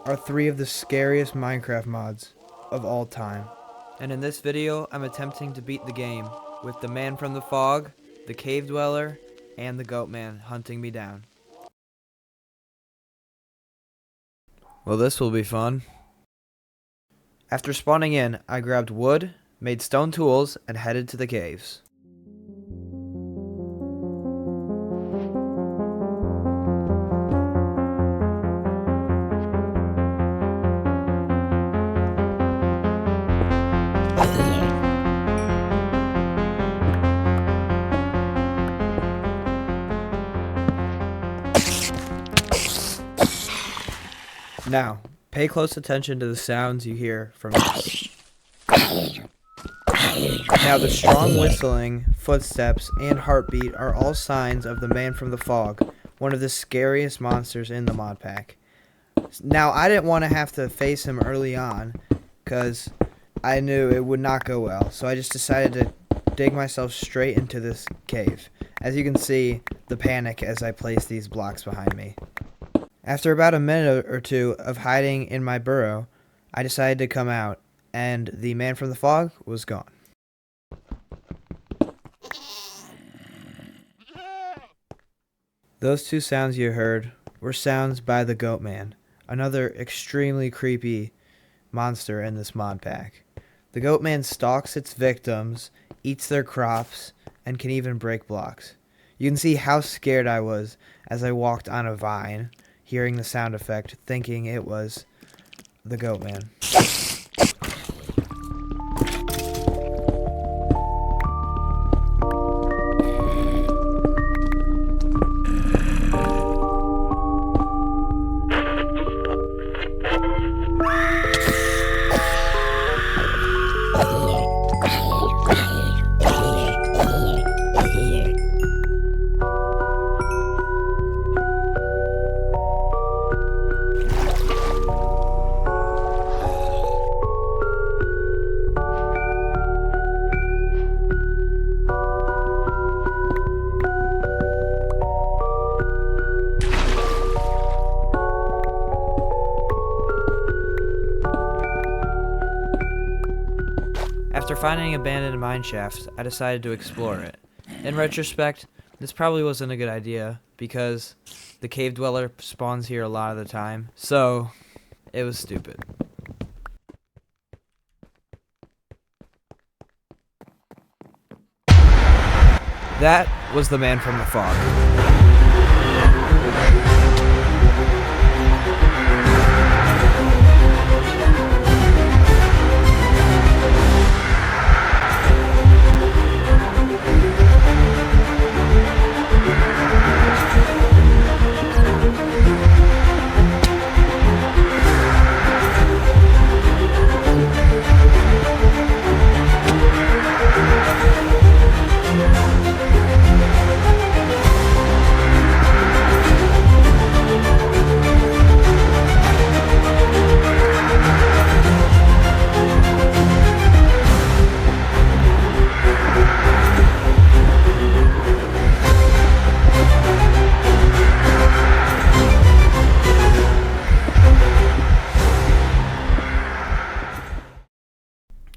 are 3 of the scariest Minecraft mods of all time. And in this video, I'm attempting to beat the game with the man from the fog, the cave dweller, and the goat man hunting me down. Well, this will be fun. After spawning in, I grabbed wood, made stone tools, and headed to the caves. Now, pay close attention to the sounds you hear from this. Now, the strong whistling, footsteps, and heartbeat are all signs of the man from the fog, one of the scariest monsters in the mod pack. Now, I didn't want to have to face him early on, because I knew it would not go well, so I just decided to dig myself straight into this cave. As you can see, the panic as I place these blocks behind me. After about a minute or two of hiding in my burrow, I decided to come out, and the man from the fog was gone. Those 2 sounds you heard were sounds by the goat man, another extremely creepy monster in this mod pack. The goat man stalks its victims, eats their crops, and can even break blocks. You can see how scared I was as I walked on a vine, hearing the sound effect, thinking it was the goat man. After finding abandoned mine shafts, I decided to explore it. In retrospect, this probably wasn't a good idea, because the cave dweller spawns here a lot of the time, so it was stupid. That was the man from the fog.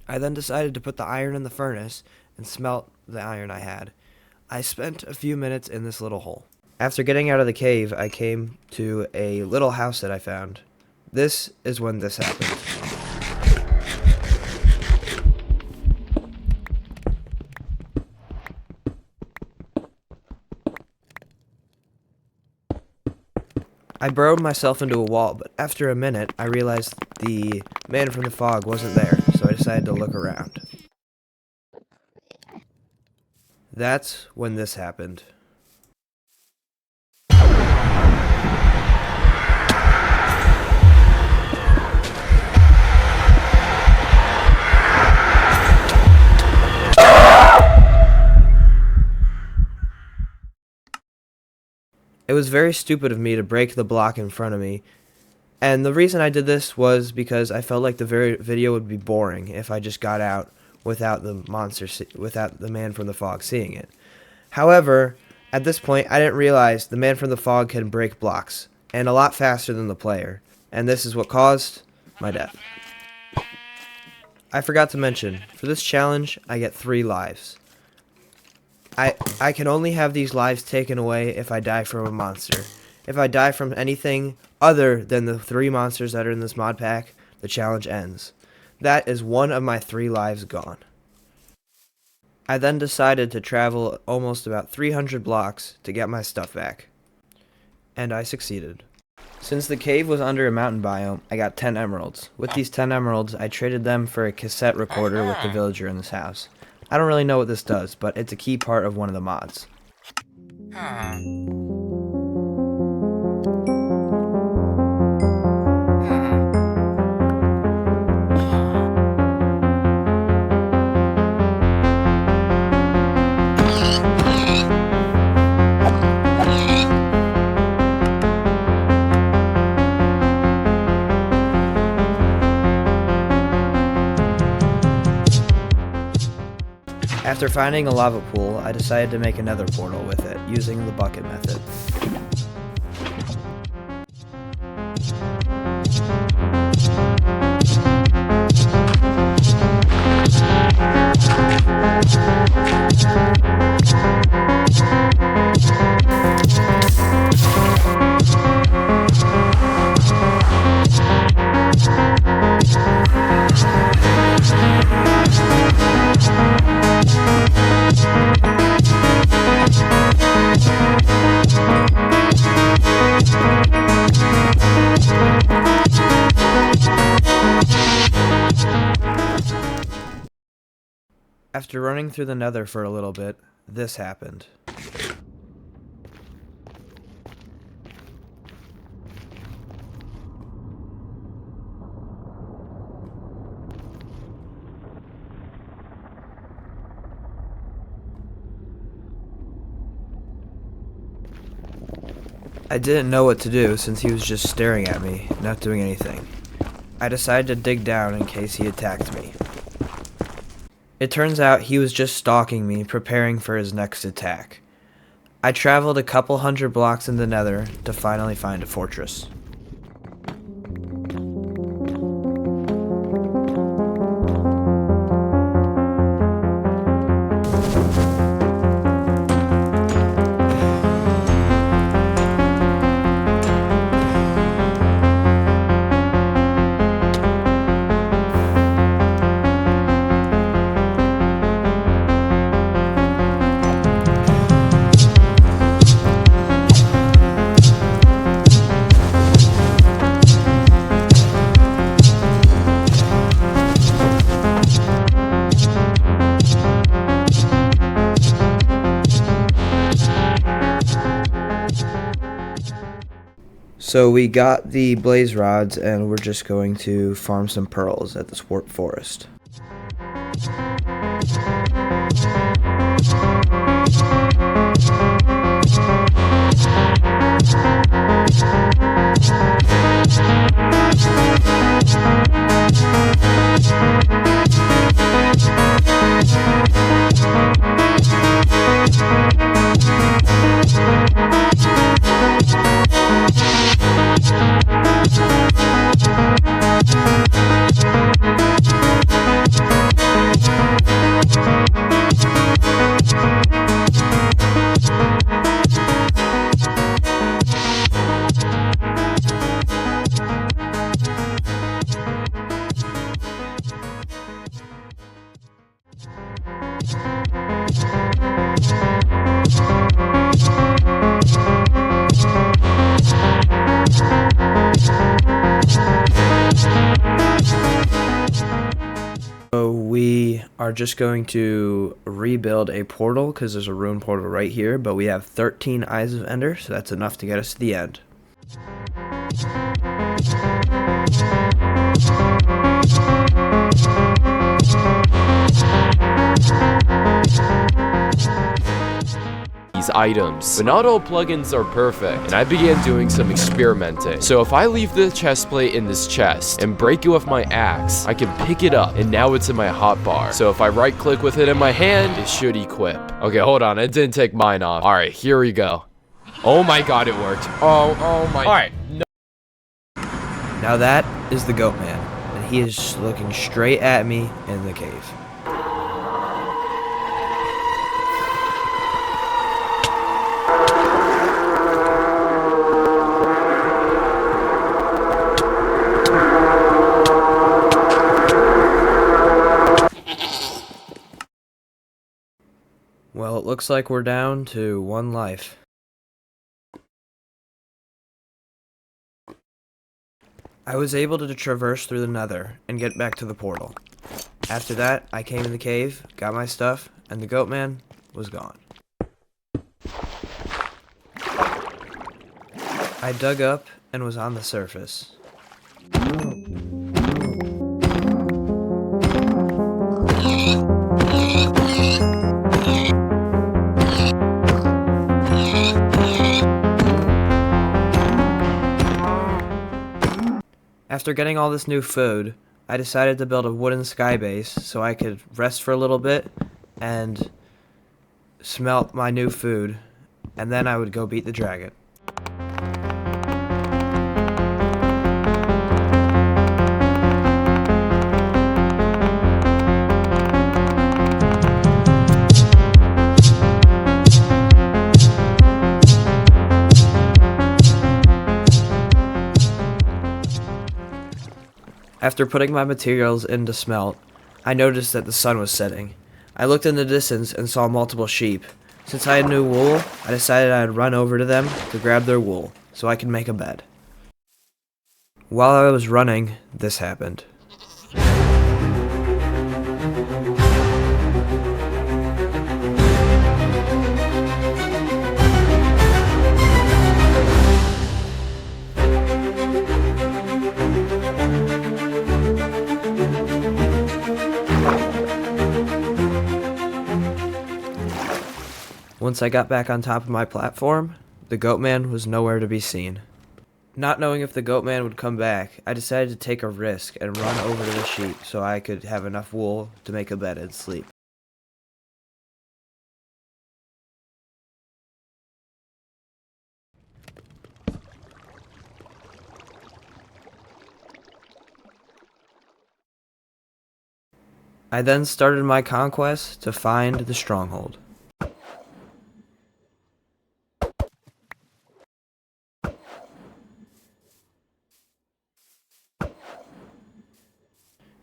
I then decided to put the iron in the furnace and smelt the iron I had. I spent a few minutes in this little hole. After getting out of the cave, I came to a little house that I found. This is when this happened. I burrowed myself into a wall, but after a minute, I realized the man from the fog wasn't there, so I decided to look around. That's when this happened. It was very stupid of me to break the block in front of me, and the reason I did this was because I felt like the video would be boring if I just got out without without the man from the fog seeing it. However, at this point, I didn't realize the man from the fog can break blocks, and a lot faster than the player. and this is what caused my death. I forgot to mention, for this challenge, I get 3 lives. I can only have these lives taken away if I die from a monster. If I die from anything other than the 3 monsters that are in this mod pack, the challenge ends. That is 1 of my 3 lives gone. I then decided to travel almost about 300 blocks to get my stuff back. And I succeeded. Since the cave was under a mountain biome, I got 10 emeralds. With these 10 emeralds, I traded them for a cassette recorder with the villager in this house. I don't really know what this does, but it's a key part of one of the mods. After finding a lava pool, I decided to make another portal with it, using the bucket method. After running through the nether for a little bit, this happened. I didn't know what to do since he was just staring at me, not doing anything. I decided to dig down in case he attacked me. It turns out he was just stalking me, preparing for his next attack. I traveled a couple hundred blocks in the nether to finally find a fortress. So we got the blaze rods and we're just going to farm some pearls at this warp forest. So we are just going to rebuild a portal because there's a rune portal right here, but we have 13 Eyes of Ender, so that's enough to get us to the end. Items, but not all plugins are perfect, and I began doing some experimenting. So if I leave the chest plate in this chest and break it with my axe, I can pick it up, and now it's in my hotbar. So if I right click with it in my hand, it should equip. Okay, hold on, it didn't take mine off. All right, here we go. Oh my god, it worked. Oh my. All right. No. Now that is the goat man, and he is looking straight at me in the cave. Well, it looks like we're down to one life. I was able to traverse through the nether and get back to the portal. After that, I came in the cave, got my stuff, and the goat man was gone. I dug up and was on the surface. After getting all this new food, I decided to build a wooden sky base so I could rest for a little bit and smelt my new food, and then I would go beat the dragon. After putting my materials in to smelt, I noticed that the sun was setting. I looked in the distance and saw multiple sheep. Since I had new wool, I decided I'd run over to them to grab their wool so I could make a bed. While I was running, this happened. Once I got back on top of my platform, the goat man was nowhere to be seen. Not knowing if the goat man would come back, I decided to take a risk and run over to the sheep so I could have enough wool to make a bed and sleep. I then started my conquest to find the stronghold.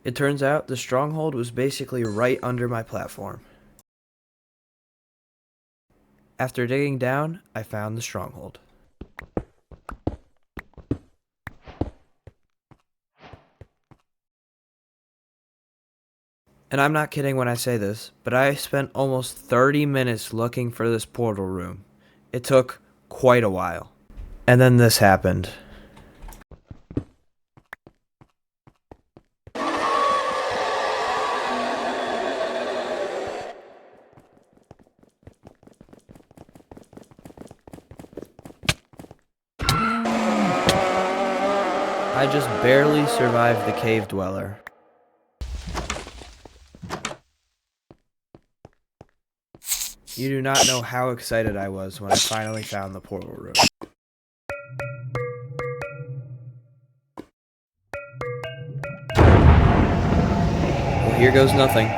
It turns out the stronghold was basically right under my platform. After digging down, I found the stronghold. And I'm not kidding when I say this, but I spent almost 30 minutes looking for this portal room. It took quite a while. And then this happened. I just barely survived the cave dweller. You do not know how excited I was when I finally found the portal room. Well, here goes nothing.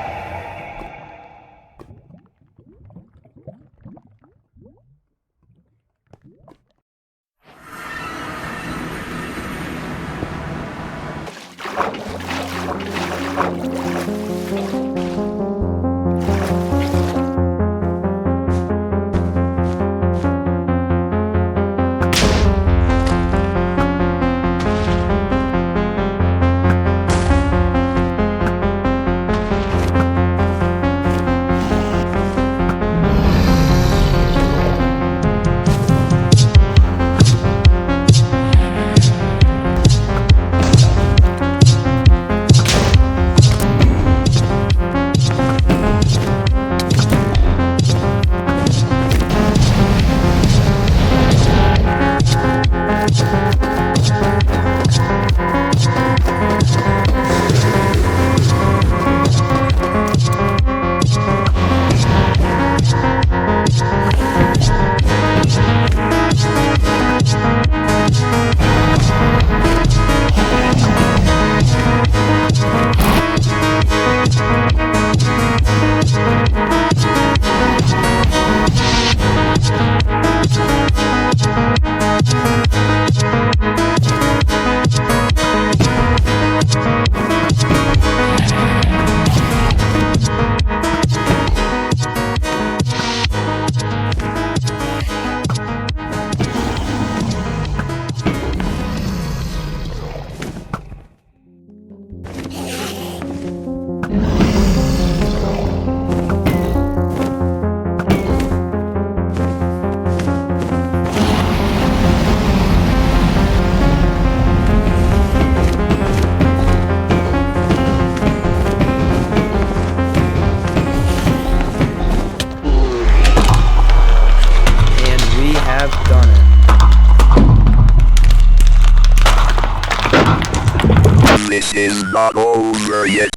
is not over yet.